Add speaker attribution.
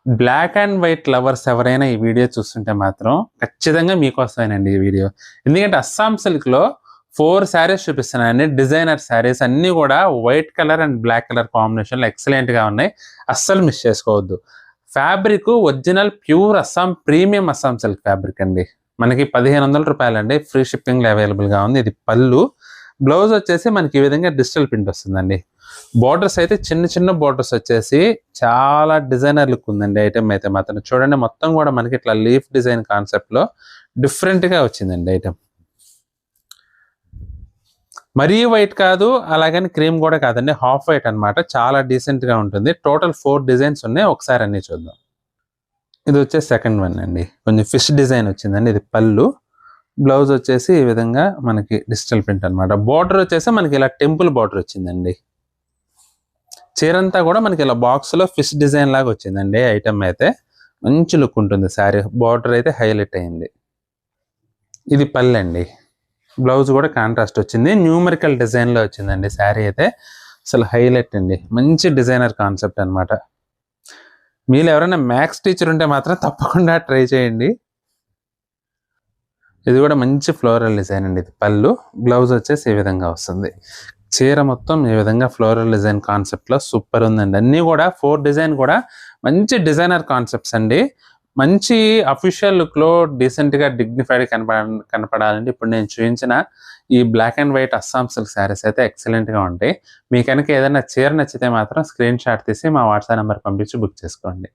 Speaker 1: Black and white lovers ఎవరైనా ఈ video చూస్తుంటే మాత్రం ఖచ్చితంగా మీకోసమేనండి ఈ వీడియో. ఎందుకంటే అస్సాం సిల్క్లో 4 శారీస్ చూపిస్తున్నానండి. డిజైనర్ శారీస్ అన్నీ కూడా white colour and black colour కాంబినేషన్లో ఎక్సలెంట్గా ఉన్నాయి. అస్సలు మిస్ చేసుకోవద్దు. Fabric original pure Assam premium Assam silk fabric అండి. మనకి 1500 రూపాయలండి. ఫ్రీ షిప్పింగ్లో అవైలబుల్గా ఉంది. ఇది పళ్ళు. బ్లౌజ్ వచ్చేసి మనకి ఈ విధంగా డిజిటల్ ప్రింట్ వస్తుందండి. బోర్డర్స్ అయితే చిన్న చిన్న బోర్డర్స్ వచ్చేసి చాలా డిజైనర్ లుక్ ఉందండి. ఐటమ్ అయితే మాత్రం చూడండి, మొత్తం కూడా మనకి ఇట్లా లీఫ్ డిజైన్ కాన్సెప్ట్లో డిఫరెంట్గా వచ్చిందండి ఐటమ్. మరీ వైట్ కాదు, అలాగని క్రీమ్ కూడా కాదండి, హాఫ్ వైట్ అనమాట. చాలా డీసెంట్గా ఉంటుంది. టోటల్ 4 డిజైన్స్ ఉన్నాయి. ఒకసారి అన్ని చూద్దాం. ఇది వచ్చేసి సెకండ్ వన్ అండి. కొంచెం ఫిష్ డిజైన్ వచ్చిందండి. ఇది పళ్ళు. బ్లౌజ్ వచ్చేసి ఈ విధంగా మనకి డిజిటల్ ప్రింట్ అనమాట. బార్డర్ వచ్చేసి మనకి ఇలా టెంపుల్ బార్డర్ వచ్చిందండి. చీరంతా కూడా మనకి ఇలా బాక్స్లో ఫిష్ డిజైన్ లాగా వచ్చిందండి. ఐటమ్ అయితే మంచి లుక్ ఉంటుంది. శారీ బార్డర్ అయితే హైలైట్ అయింది. ఇది పళ్ళు అండి. బ్లౌజ్ కూడా కాంట్రాస్ట్ వచ్చింది. న్యూమరికల్ డిజైన్లో వచ్చిందండి. శారీ అయితే అసలు హైలైట్ అండి. మంచి డిజైనర్ కాన్సెప్ట్ అనమాట. మీరు ఎవరైనా మ్యాథ్స్ టీచర్ ఉంటే మాత్రం తప్పకుండా ట్రై చేయండి. ఇది కూడా మంచి ఫ్లోరల్ డిజైన్ అండి. ఇది పళ్ళు. బ్లౌజ్ వచ్చేసి ఈ విధంగా వస్తుంది. చీర మొత్తం ఈ విధంగా ఫ్లోరల్ డిజైన్ కాన్సెప్ట్లో సూపర్ ఉందండి. అన్నీ కూడా 4 డిజైన్ కూడా మంచి డిజైనర్ కాన్సెప్ట్స్ అండి. మంచి అఫీషియల్ లుక్లో డీసెంట్గా డిగ్నిఫైడ్ కనపడాలండి. ఇప్పుడు నేను చూపించిన ఈ black and white Assam silk saris అయితే ఎక్సలెంట్గా ఉంటాయి. మీకు కనుక ఏదైనా చీర నచ్చితే మాత్రం స్క్రీన్ షాట్ తీసి మా వాట్సాప్ నెంబర్ పంపించి బుక్ చేసుకోండి.